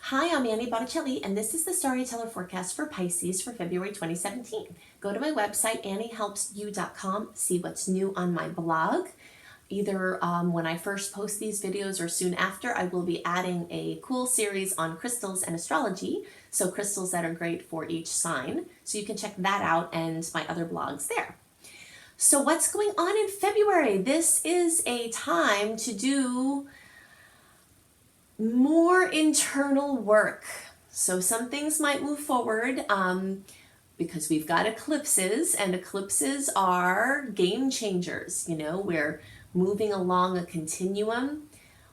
Hi, I'm Annie Botticelli, and this is the Storyteller Forecast for Pisces for February 2017. Go to my website, anniehelpsyou.com, see what's new on my blog. Either when I first post these videos or soon after, I will be adding a cool series on crystals and astrology, so crystals that are great for each sign. So you can check that out and my other blogs there. So what's going on in February? This is a time to do more internal work. So some things might move forward because we've got eclipses, and eclipses are game changers. You know, we're moving along a continuum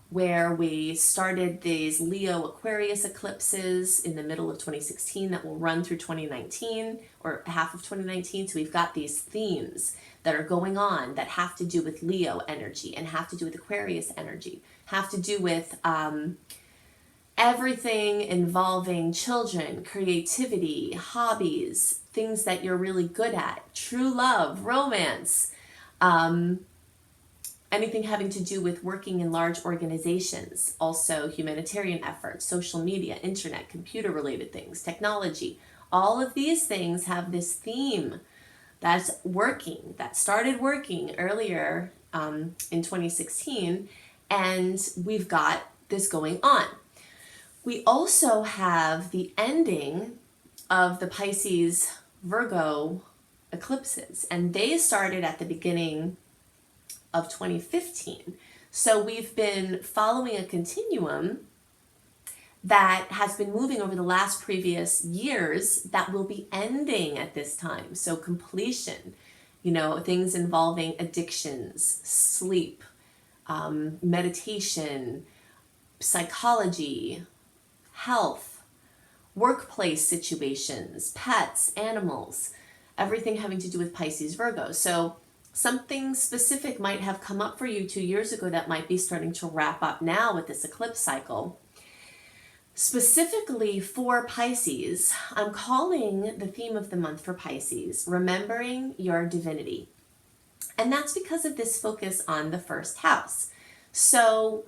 where we started these Leo Aquarius eclipses in the middle of 2016 that will run through 2019 or half of 2019. So we've got these themes that are going on that have to do with Leo energy and have to do with Aquarius energy, have to do with everything involving children, creativity, hobbies, things that you're really good at, true love, romance, anything having to do with working in large organizations, also humanitarian efforts, social media, internet, computer-related things, technology. All of these things have this theme that's working, that started working earlier in 2016, and we've got this going on. We also have the ending of the Pisces Virgo eclipses, and they started at the beginning of 2015. So we've been following a continuum that has been moving over the last previous years that will be ending at this time. So completion, you know, things involving addictions, sleep, meditation, psychology, health, workplace situations, pets, animals, everything having to do with Pisces Virgo. So something specific might have come up for you 2 years ago that might be starting to wrap up now with this eclipse cycle. Specifically for Pisces, I'm calling the theme of the month for Pisces, remembering your divinity. And that's because of this focus on the first house. So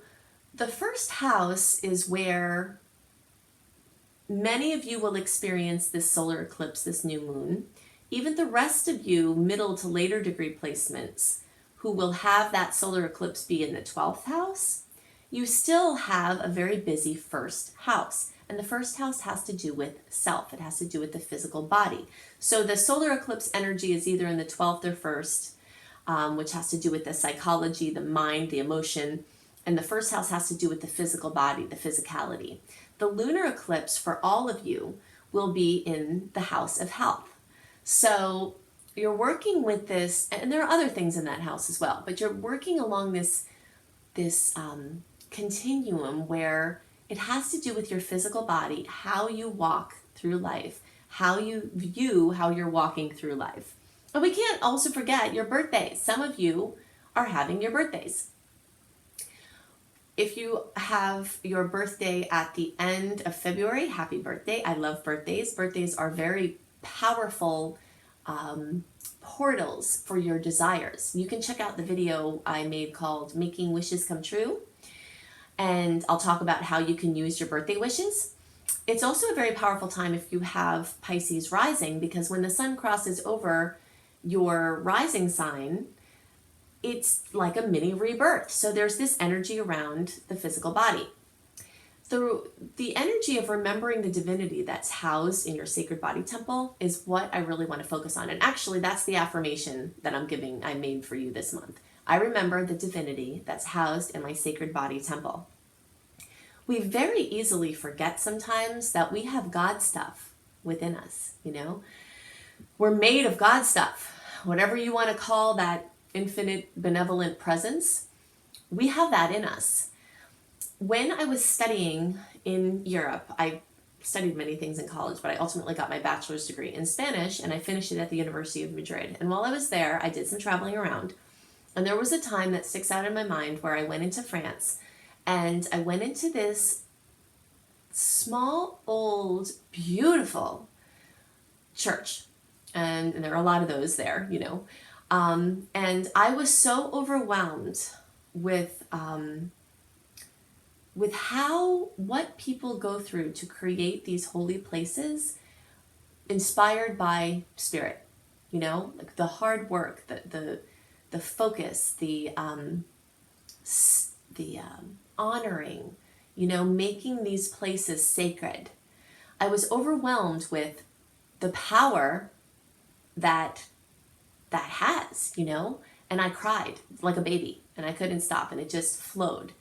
the first house is where many of you will experience this solar eclipse, this new moon. Even the rest of you, middle to later degree placements, who will have that solar eclipse be in the 12th house, you still have a very busy first house. And the first house has to do with self. It has to do with the physical body. So the solar eclipse energy is either in the 12th or 1st, which has to do with the psychology, the mind, the emotion. And the first house has to do with the physical body, the physicality. The lunar eclipse for all of you will be in the house of health. So you're working with this, and there are other things in that house as well, but you're working along this continuum where it has to do with your physical body, how you walk through life, how you view how you're walking through life. And we can't also forget your birthdays. Some of you are having your birthdays. If you have your birthday at the end of February, happy birthday. I love birthdays. Birthdays are very powerful portals for your desires. You can check out the video I made called Making Wishes Come True, and I'll talk about how you can use your birthday wishes. It's also a very powerful time if you have Pisces rising, because when the sun crosses over your rising sign, it's like a mini rebirth. So there's this energy around the physical body. The energy of remembering the divinity that's housed in your sacred body temple is what I really want to focus on. And actually, that's the affirmation that I made for you this month. I remember the divinity that's housed in my sacred body temple. We very easily forget sometimes that we have God stuff within us, you know? We're made of God stuff. Whatever you want to call that infinite benevolent presence, we have that in us. When I was studying in Europe, I studied many things in college, but I ultimately got my bachelor's degree in Spanish, and I finished it at the University of Madrid. And while I was there, I did some traveling around. And there was a time that sticks out in my mind where I went into France, and I went into this small, old, beautiful church. And there are a lot of those there, you know. And I was so overwhelmed with with what people go through to create these holy places inspired by spirit, like the hard work, the focus, the honoring, making these places sacred. I was overwhelmed with the power that has, and I cried like a baby and I couldn't stop and it just flowed.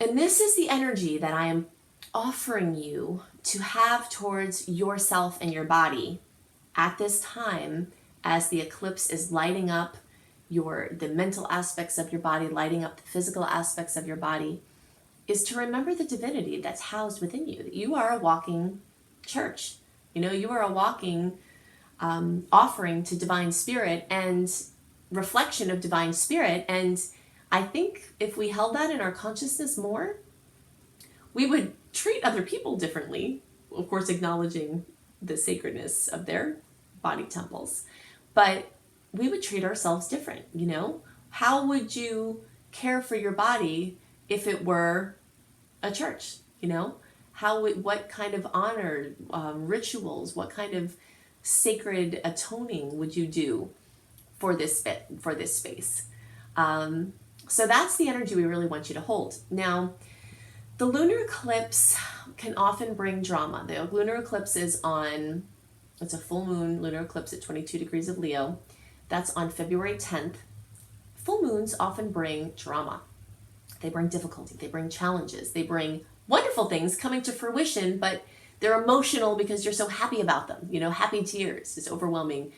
And this is the energy that I am offering you to have towards yourself and your body at this time, as the eclipse is lighting up the mental aspects of your body, lighting up the physical aspects of your body, is to remember the divinity that's housed within you, that you are a walking church. You are a walking offering to divine spirit and reflection of divine spirit. And I think if we held that in our consciousness more, we would treat other people differently, of course acknowledging the sacredness of their body temples, but we would treat ourselves different. How would you care for your body if it were a church? What kind of honor, rituals, what kind of sacred atoning would you do for this space? So that's the energy we really want you to hold. Now, the lunar eclipse can often bring drama. The lunar eclipse it's a full moon lunar eclipse at 22 degrees of Leo. That's on February 10th. Full moons often bring drama. They bring difficulty, they bring challenges, they bring wonderful things coming to fruition, but they're emotional because you're so happy about them. Happy tears, just overwhelming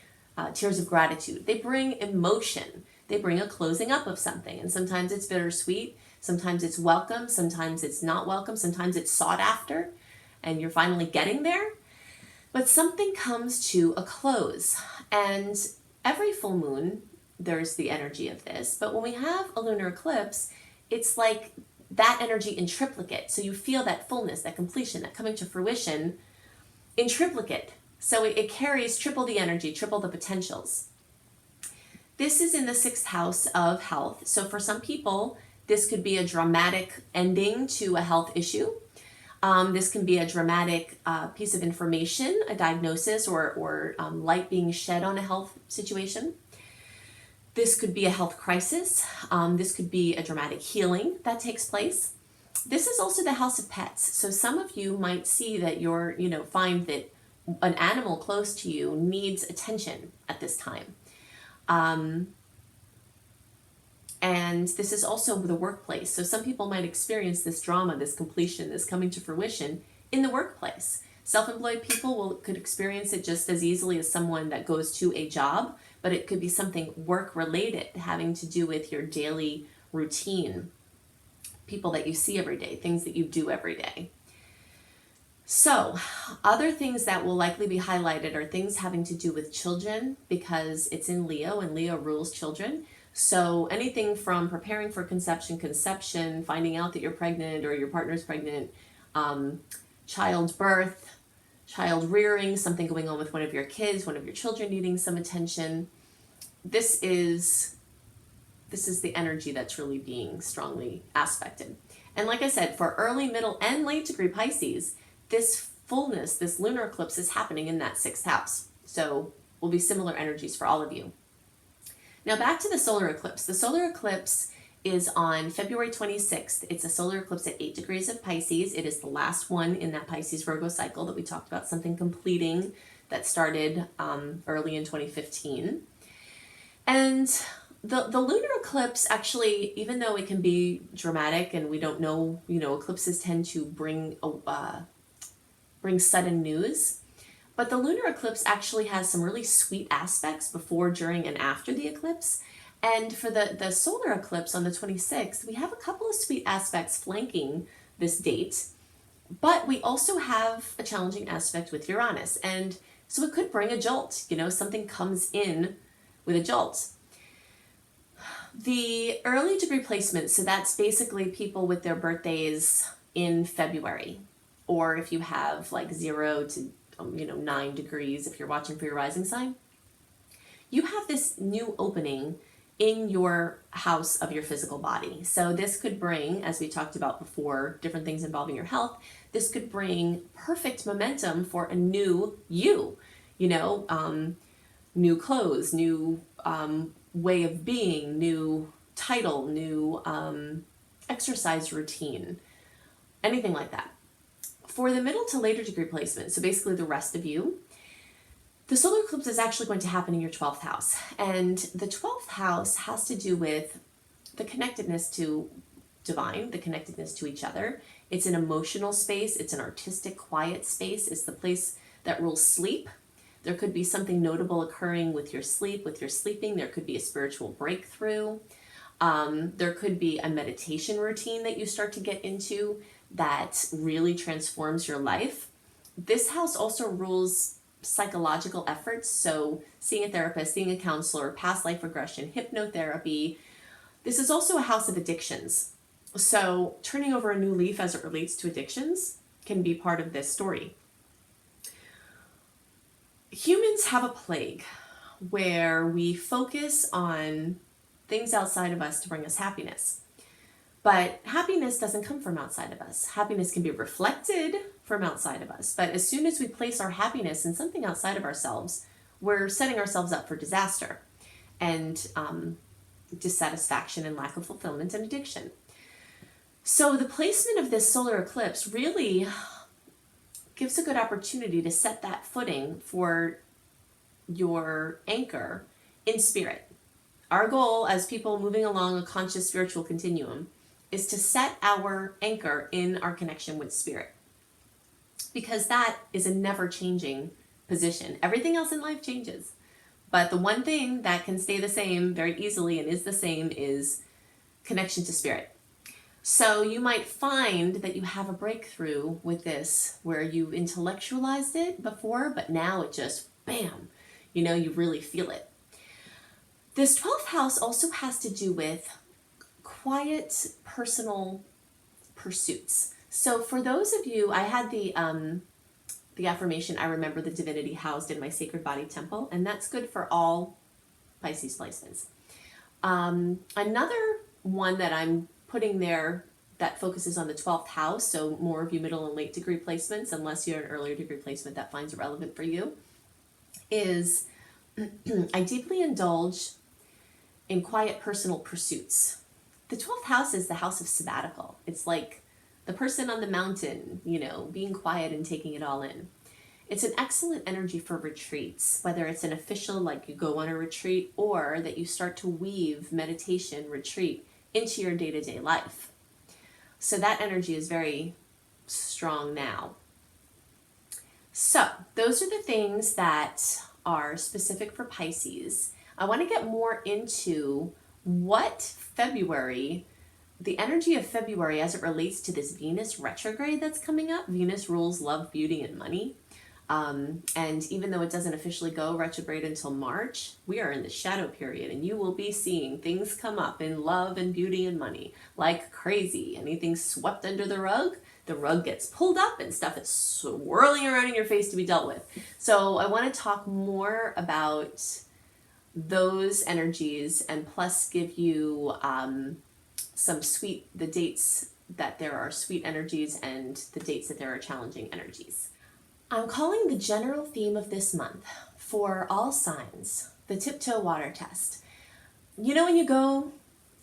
tears of gratitude. They bring emotion. They bring a closing up of something. And sometimes it's bittersweet. Sometimes it's welcome. Sometimes it's not welcome. Sometimes it's sought after and you're finally getting there. But something comes to a close. And every full moon, there's the energy of this. But when we have a lunar eclipse, it's like that energy in triplicate. So you feel that fullness, that completion, that coming to fruition in triplicate. So it carries triple the energy, triple the potentials. This is in the 6th house of health. So for some people, this could be a dramatic ending to a health issue. This can be a dramatic piece of information, a diagnosis, or light being shed on a health situation. This could be a health crisis. This could be a dramatic healing that takes place. This is also the house of pets. So some of you might see that find that an animal close to you needs attention at this time. And this is also the workplace. So some people might experience this drama, this completion, this coming to fruition in the workplace. Self-employed people could experience it just as easily as someone that goes to a job, but it could be something work-related, having to do with your daily routine, people that you see every day, things that you do every day. So, other things that will likely be highlighted are things having to do with children, because it's in Leo and Leo rules children. So anything from preparing for conception, finding out that you're pregnant or your partner's pregnant, childbirth, child rearing, something going on with one of your kids, one of your children needing some attention. This is the energy that's really being strongly aspected. And like I said, for early, middle, and late degree Pisces, this fullness, this lunar eclipse is happening in that 6th house. So will be similar energies for all of you. Now back to the solar eclipse. The solar eclipse is on February 26th. It's a solar eclipse at 8 degrees of Pisces. It is the last one in that Pisces Virgo cycle that we talked about, something completing that started early in 2015. And the lunar eclipse actually, even though it can be dramatic and we don't know, eclipses tend to bring sudden news. But the lunar eclipse actually has some really sweet aspects before, during, and after the eclipse. And for the solar eclipse on the 26th, we have a couple of sweet aspects flanking this date. But we also have a challenging aspect with Uranus. And so it could bring a jolt, something comes in with a jolt. The early degree placement, so that's basically people with their birthdays in February. Or if you have like 0 to 9 degrees, if you're watching for your rising sign, you have this new opening in your house of your physical body. So this could bring, as we talked about before, different things involving your health. This could bring perfect momentum for a new you, new clothes, new way of being, new title, new exercise routine, anything like that. For the middle to later degree placement, so basically the rest of you, the solar eclipse is actually going to happen in your 12th house. And the 12th house has to do with the connectedness to divine, the connectedness to each other. It's an emotional space. It's an artistic, quiet space. It's the place that rules sleep. There could be something notable occurring with your sleep, with your sleeping. There could be a spiritual breakthrough. There could be a meditation routine that you start to get into that really transforms your life. This house also rules psychological efforts, so seeing a therapist, seeing a counselor, past life regression, hypnotherapy. This is also a house of addictions. So turning over a new leaf as it relates to addictions can be part of this story. Humans have a plague where we focus on things outside of us to bring us happiness. But happiness doesn't come from outside of us. Happiness can be reflected from outside of us. But as soon as we place our happiness in something outside of ourselves, we're setting ourselves up for disaster and dissatisfaction and lack of fulfillment and addiction. So the placement of this solar eclipse really gives a good opportunity to set that footing for your anchor in spirit. Our goal as people moving along a conscious spiritual continuum is to set our anchor in our connection with spirit, because that is a never-changing position. Everything else in life changes, but the one thing that can stay the same very easily and is the same is connection to spirit. So you might find that you have a breakthrough with this where you intellectualized it before, but now it just, bam, you really feel it. This 12th house also has to do with quiet personal pursuits. So for those of you, I had the affirmation, I remember the divinity housed in my sacred body temple, and that's good for all Pisces placements. Another one that I'm putting there that focuses on the 12th house, so more of you middle and late degree placements, unless you're an earlier degree placement that finds it relevant for you, is I deeply indulge in quiet personal pursuits. The 12th house is the house of sabbatical. It's like the person on the mountain, being quiet and taking it all in. It's an excellent energy for retreats, whether it's an official, like you go on a retreat, or that you start to weave meditation retreat into your day-to-day life. So that energy is very strong now. So those are the things that are specific for Pisces. I want to get more into what February, the energy of February as it relates to this Venus retrograde that's coming up. Venus rules love, beauty, and money. And even though it doesn't officially go retrograde until March, we are in the shadow period, and you will be seeing things come up in love and beauty and money like crazy. Anything swept under the rug gets pulled up and stuff is swirling around in your face to be dealt with. So I want to talk more about those energies and plus give you the dates that there are sweet energies and the dates that there are challenging energies. I'm calling the general theme of this month for all signs the tiptoe water test. When you go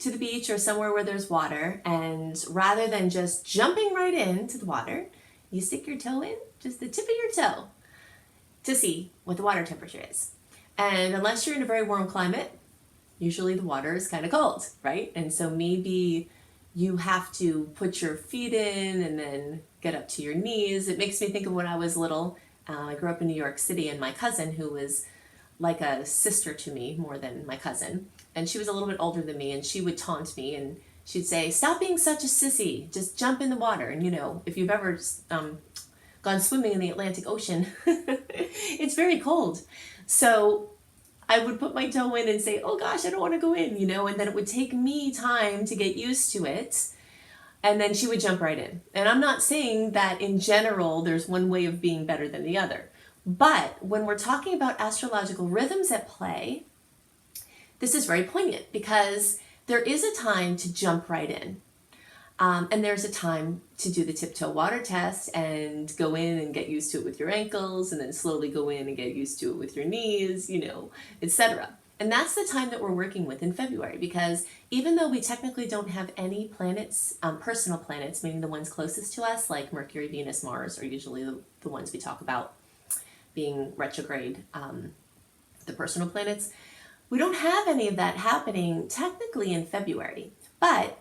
to the beach or somewhere where there's water, and rather than just jumping right into the water, you stick your toe in, just the tip of your toe, to see what the water temperature is. And unless you're in a very warm climate, usually the water is kind of cold, right? And so maybe you have to put your feet in and then get up to your knees. It makes me think of when I was little. I grew up in New York City, and my cousin, who was like a sister to me more than my cousin, and she was a little bit older than me, and she would taunt me, and she'd say, "Stop being such a sissy, just jump in the water." And if you've ever gone swimming in the Atlantic Ocean, it's very cold. So I would put my toe in and say, "Oh gosh, I don't want to go in," and then it would take me time to get used to it. And then she would jump right in. And I'm not saying that in general there's one way of being better than the other. But when we're talking about astrological rhythms at play, This is very poignant because there is a time to jump right in. And there's a time to do the tiptoe water test and go in and get used to it with your ankles, and then slowly go in and get used to it with your knees, etc. And that's the time that we're working with in February, because even though we technically don't have any planets, personal planets, meaning the ones closest to us, like Mercury, Venus, Mars, are usually the ones we talk about being retrograde, the personal planets, we don't have any of that happening technically in February. But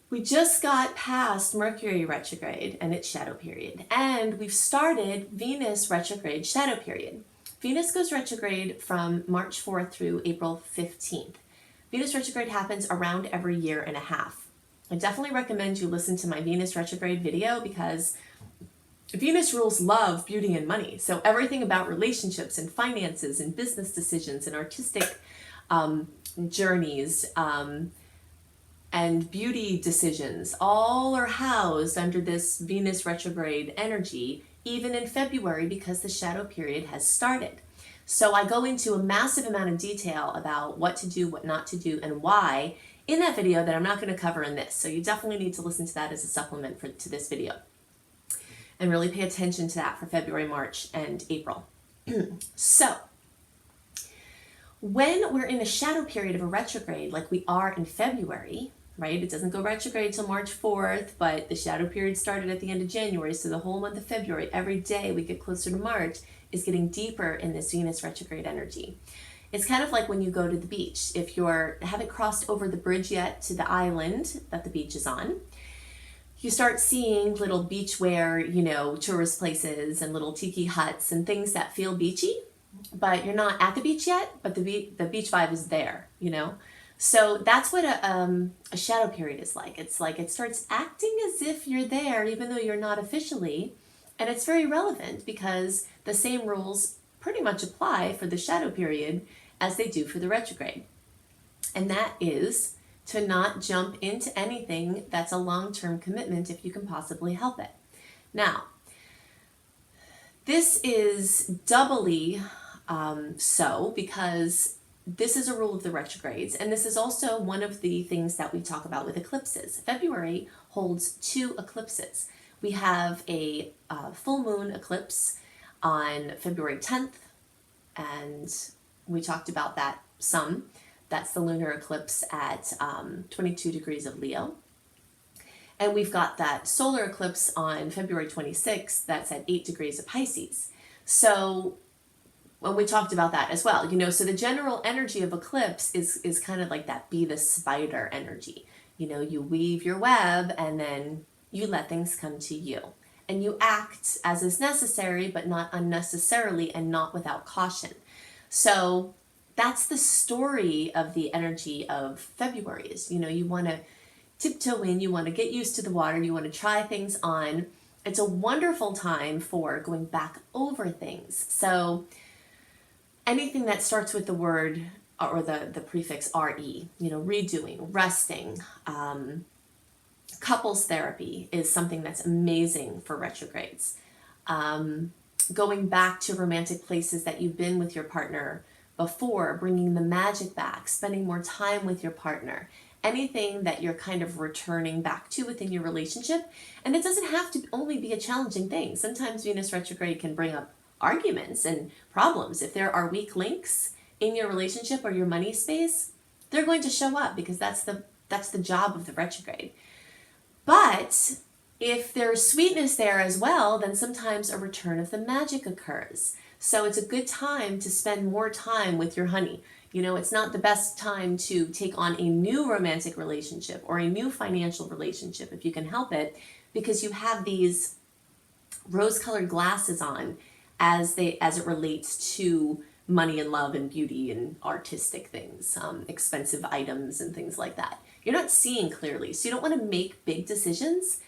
we just got past Mercury retrograde and its shadow period, and we've started Venus retrograde shadow period. Venus goes retrograde from March 4th through April 15th. Venus retrograde happens around every year and a half. I definitely recommend you listen to my Venus retrograde video, because Venus rules love, beauty, and money. So everything about relationships and finances and business decisions and artistic journeys, and beauty decisions, all are housed under this Venus retrograde energy, even in February, because the shadow period has started. So I go into a massive amount of detail about what to do, what not to do, and why in that video that I'm not going to cover in this. So you definitely need to listen to that as a supplement to this video. And really pay attention to that for February, March, and April. So when we're in a shadow period of a retrograde, like we are in February, right? It doesn't go retrograde till March 4th, but the shadow period started at the end of January. So the whole month of February, every day we get closer to March, is getting deeper in this Venus retrograde energy. It's kind of like when you go to the beach. If you haven't crossed over the bridge yet to the island that the beach is on, you start seeing little beachwear, tourist places and little tiki huts and things that feel beachy, but you're not at the beach yet, but the beach vibe is there, So that's what a shadow period is like. It's like it starts acting as if you're there, even though you're not officially. And it's very relevant because the same rules pretty much apply for the shadow period as they do for the retrograde. And that is to not jump into anything that's a long-term commitment if you can possibly help it. Now, this is doubly so because this is a rule of the retrogrades, and this is also one of the things that we talk about with eclipses. February holds 2 eclipses. We have a full moon eclipse on February 10th, and we talked about that some. That's the lunar eclipse at 22 degrees of Leo. And we've got that solar eclipse on February 26th, that's at 8 degrees of Pisces. So when we talked about that as well, so the general energy of eclipse is kind of like that be the spider energy. You weave your web and then you let things come to you. And you act as is necessary, but not unnecessarily and not without caution. So that's the story of the energy of February is, you want to tiptoe in, you want to get used to the water, you want to try things on. It's a wonderful time for going back over things. So anything that starts with the word or the prefix RE, redoing, resting, couples therapy is something that's amazing for retrogrades. Going back to romantic places that you've been with your partner before, bringing the magic back, spending more time with your partner, anything that you're kind of returning back to within your relationship. And it doesn't have to only be a challenging thing. Sometimes Venus retrograde can bring up arguments and problems. If there are weak links in your relationship or your money space, they're going to show up because that's the job of the retrograde. But if there's sweetness there as well, then sometimes a return of the magic occurs. So it's a good time to spend more time with your honey. It's not the best time to take on a new romantic relationship or a new financial relationship if you can help it, because you have these rose-colored glasses on as it relates to money and love and beauty and artistic things, expensive items and things like that. You're not seeing clearly, so you don't want to make big decisions.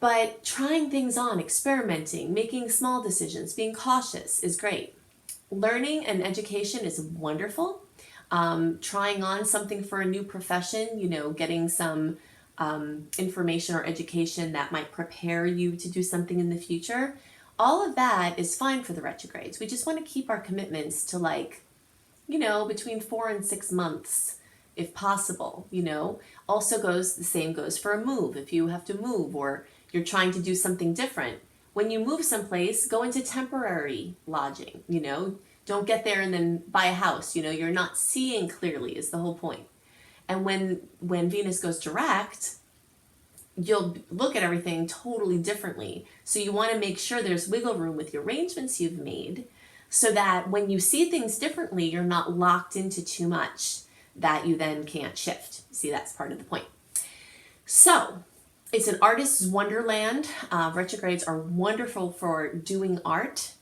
But trying things on, experimenting, making small decisions, being cautious is great. Learning and education is wonderful. Trying on something for a new profession, getting some information or education that might prepare you to do something in the future. All of that is fine for the retrogrades. We just want to keep our commitments to between 4 and 6 months, if possible, Also the same goes for a move. If you have to move or you're trying to do something different, when you move someplace, go into temporary lodging, Don't get there and then buy a house, You're not seeing clearly is the whole point. And when Venus goes direct, you'll look at everything totally differently. So you want to make sure there's wiggle room with the arrangements you've made so that when you see things differently, you're not locked into too much that you then can't shift. See, that's part of the point. So it's an artist's wonderland. Retrogrades are wonderful for doing art.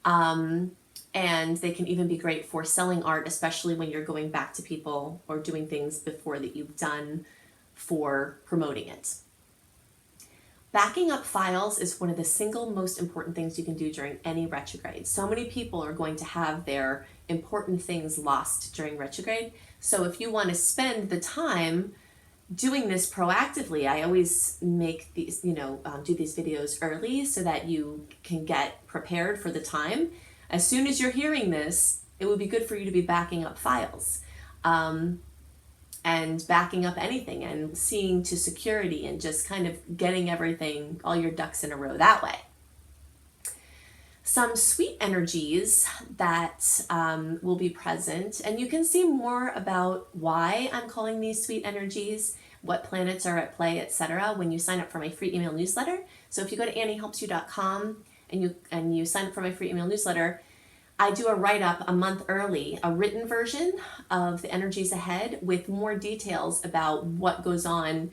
And they can even be great for selling art, especially when you're going back to people or doing things before that you've done for promoting it. Backing up files is one of the single most important things you can do during any retrograde. So many people are going to have their important things lost during retrograde. So if you want to spend the time doing this proactively, I always make these, do these videos early so that you can get prepared for the time. As soon as you're hearing this, it would be good for you to be backing up files and backing up anything and seeing to security and just kind of getting everything, all your ducks in a row that way. Some sweet energies that will be present, and you can see more about why I'm calling these sweet energies, what planets are at play, etc. when you sign up for my free email newsletter. So if you go to anniehelpsyou.com and you sign up for my free email newsletter, I do a write-up a month early, a written version of the energies ahead with more details about what goes on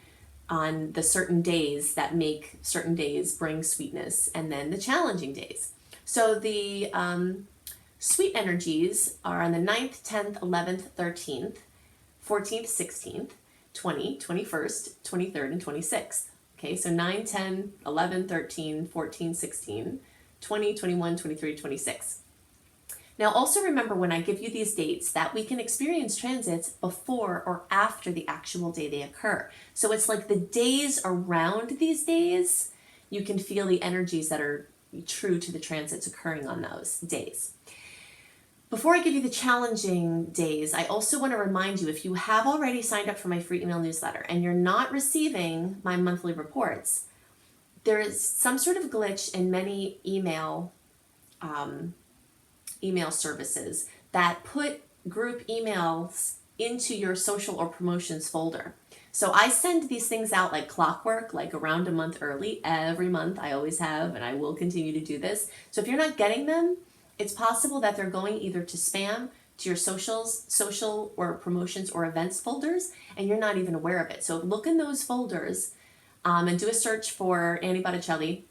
the certain days that make certain days bring sweetness, and then the challenging days. So the sweet energies are on the 9th, 10th, 11th, 13th, 14th, 16th, 20th, 21st, 23rd, and 26th. Okay, so 9, 10, 11, 13, 14, 16, 20, 21, 23, 26. Now also remember when I give you these dates that we can experience transits before or after the actual day they occur. So it's like the days around these days, you can feel the energies that are true to the transits occurring on those days. Before I give you the challenging days, I also want to remind you, if you have already signed up for my free email newsletter and you're not receiving my monthly reports, there is some sort of glitch in many email services that put group emails into your social or promotions folder. So I send these things out like clockwork, like around a month early. Every month I always have, and I will continue to do this. So if you're not getting them, it's possible that they're going either to spam, to your social or promotions or events folders, and you're not even aware of it. So look in those folders and do a search for Annie Botticelli.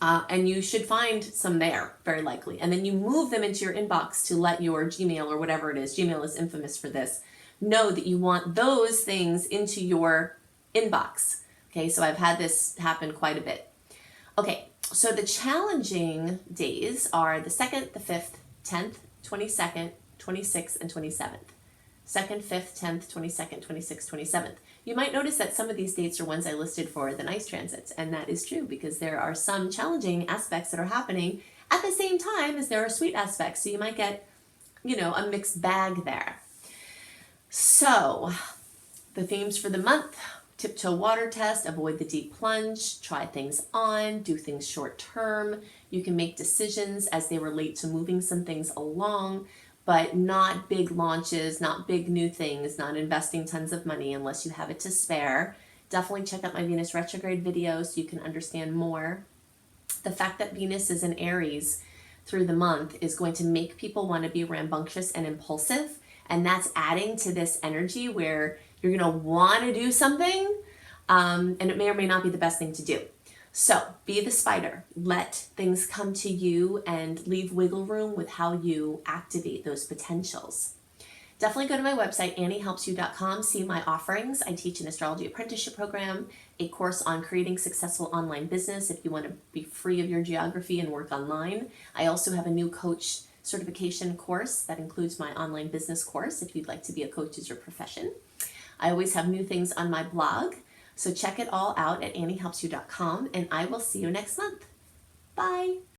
And you should find some there, very likely. And then you move them into your inbox to let your Gmail or whatever it is, Gmail is infamous for this, know that you want those things into your inbox. Okay, so I've had this happen quite a bit. Okay, so the challenging days are the 2nd, the 5th, 10th, 22nd, 26th, and 27th. 2nd, 5th, 10th, 22nd, 26th, 27th. You might notice that some of these dates are ones I listed for the nice transits, and that is true because there are some challenging aspects that are happening at the same time as there are sweet aspects. So you might get, a mixed bag there. So the themes for the month: tiptoe water test, avoid the deep plunge, try things on, do things short term. You can make decisions as they relate to moving some things along, but not big launches, not big new things, not investing tons of money unless you have it to spare. Definitely check out my Venus retrograde video so you can understand more. The fact that Venus is in Aries through the month is going to make people want to be rambunctious and impulsive, and that's adding to this energy where you're going to want to do something, and it may or may not be the best thing to do. So be the spider, let things come to you and leave wiggle room with how you activate those potentials. Definitely go to my website, anniehelpsyou.com, see my offerings. I teach an astrology apprenticeship program, a course on creating successful online business if you want to be free of your geography and work online. I also have a new coach certification course that includes my online business course if you'd like to be a coach as your profession. I always have new things on my blog. So check it all out at anniehelpsyou.com, and I will see you next month. Bye.